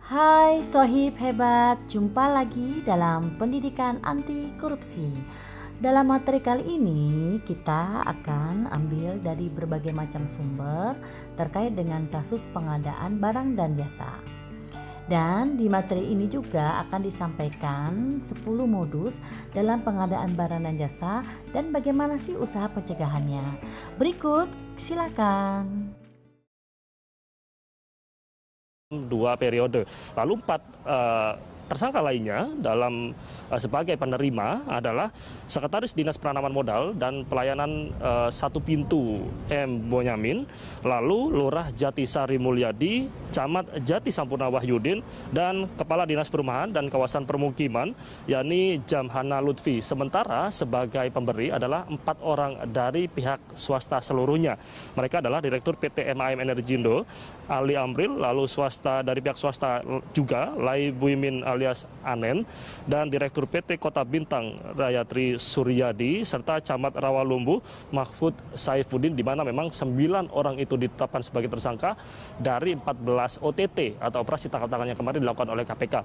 Hai Sohib hebat, jumpa lagi dalam pendidikan anti korupsi. Dalam materi kali ini kita akan ambil dari berbagai macam sumber terkait dengan kasus pengadaan barang dan jasa. Dan di materi ini juga akan disampaikan 10 modus dalam pengadaan barang dan jasa dan bagaimana sih usaha pencegahannya. Berikut silakan. 2 periode. Lalu 4 tersangka lainnya dalam sebagai penerima adalah Sekretaris Dinas Penanaman Modal dan Pelayanan Satu Pintu M. Bonyamin, lalu Lurah Jatisari Mulyadi, Camat Jati Sampurna Wahyudin, dan Kepala Dinas Perumahan dan Kawasan Permukiman yakni Jamhana Lutfi. Sementara sebagai pemberi adalah 4 orang dari pihak swasta seluruhnya. Mereka adalah Direktur PT MAM Energindo Ali Amril, lalu swasta dari pihak swasta juga Lai Buimin alias Anen, dan Direktur PT Kota Bintang Rayatri Suryadi, serta Camat Rawalumbu Mahfud Saifuddin, di mana memang 9 orang itu ditetapkan sebagai tersangka dari 14 OTT atau operasi tangkap tangan yang kemarin dilakukan oleh KPK.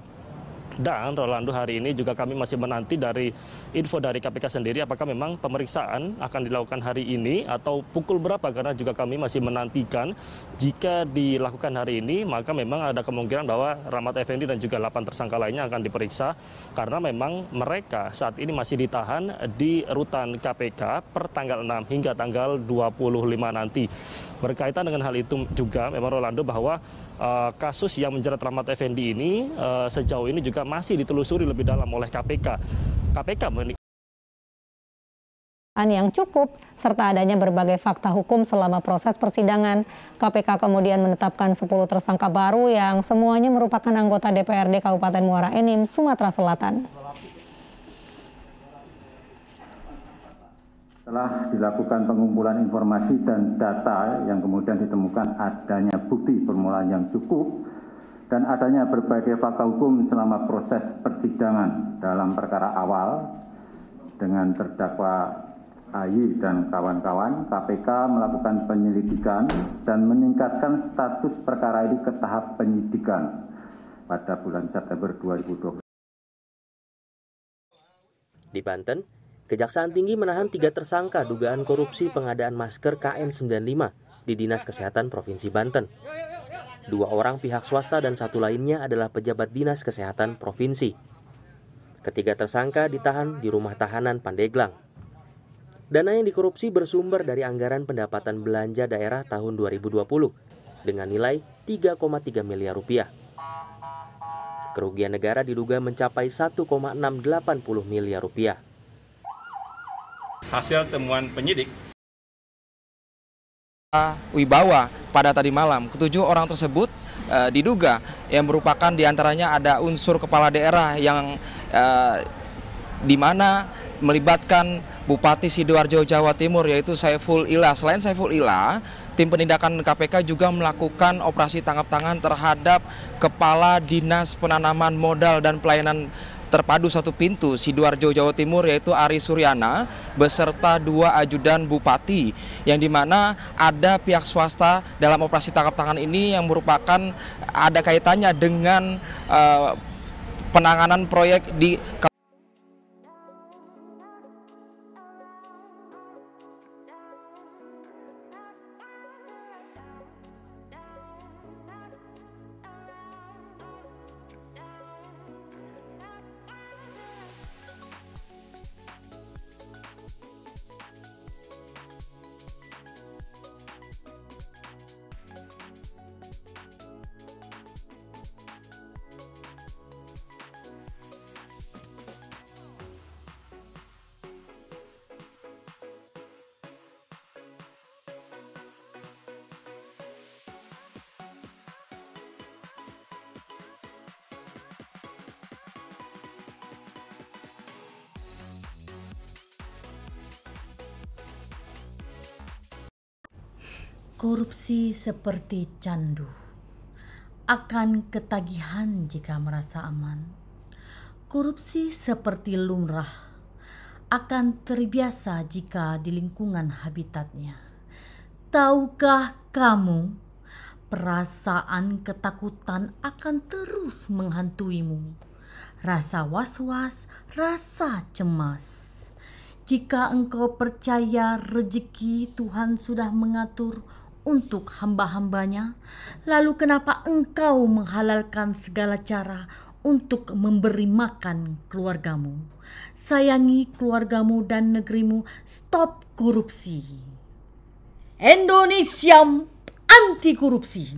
Dan Rolando, hari ini juga kami masih menanti dari info dari KPK sendiri apakah memang pemeriksaan akan dilakukan hari ini atau pukul berapa, karena juga kami masih menantikan jika dilakukan hari ini maka memang ada kemungkinan bahwa Rahmat Effendi dan juga 8 tersangka lainnya akan diperiksa karena memang mereka saat ini masih ditahan di rutan KPK per tanggal 6 hingga tanggal 25 nanti. Berkaitan dengan hal itu juga memang Rolando bahwa kasus yang menjerat Rahmat Effendi ini sejauh ini juga masih ditelusuri lebih dalam oleh KPK. Yang cukup serta adanya berbagai fakta hukum selama proses persidangan, KPK kemudian menetapkan 10 tersangka baru yang semuanya merupakan anggota DPRD Kabupaten Muara Enim, Sumatera Selatan. Setelah dilakukan pengumpulan informasi dan data yang kemudian ditemukan adanya bukti permulaan yang cukup dan adanya berbagai fakta hukum selama proses persidangan dalam perkara awal dengan terdakwa AY dan kawan-kawan, KPK melakukan penyelidikan dan meningkatkan status perkara ini ke tahap penyidikan pada bulan September 2020. Di Banten, Kejaksaan Tinggi menahan 3 tersangka dugaan korupsi pengadaan masker KN95 di Dinas Kesehatan Provinsi Banten. 2 orang pihak swasta dan 1 lainnya adalah pejabat Dinas Kesehatan Provinsi. Ketiga tersangka ditahan di rumah tahanan Pandeglang. Dana yang dikorupsi bersumber dari anggaran pendapatan belanja daerah tahun 2020 dengan nilai 3,3 miliar rupiah. Kerugian negara diduga mencapai 1,680 miliar rupiah. Hasil temuan penyidik Wibawa pada tadi malam, ketujuh orang tersebut diduga yang merupakan diantaranya ada unsur kepala daerah yang di mana melibatkan Bupati Sidoarjo Jawa Timur yaitu Saiful Ilah. Selain Saiful Ilah, tim penindakan KPK juga melakukan operasi tangkap tangan terhadap Kepala Dinas Penanaman Modal dan Pelayanan Terpadu Satu Pintu Sidoarjo Jawa Timur yaitu Ari Suryana beserta 2 ajudan bupati yang dimana ada pihak swasta dalam operasi tangkap tangan ini yang merupakan ada kaitannya dengan penanganan proyek di Korupsi seperti candu, akan ketagihan jika merasa aman. Korupsi seperti lumrah, akan terbiasa jika di lingkungan habitatnya. Tahukah kamu, perasaan ketakutan akan terus menghantuimu. Rasa was-was, rasa cemas. Jika engkau percaya rezeki Tuhan sudah mengatur untuk hamba-hambanya, lalu kenapa engkau menghalalkan segala cara untuk memberi makan keluargamu? Sayangi keluargamu dan negerimu, stop korupsi. Indonesia anti korupsi.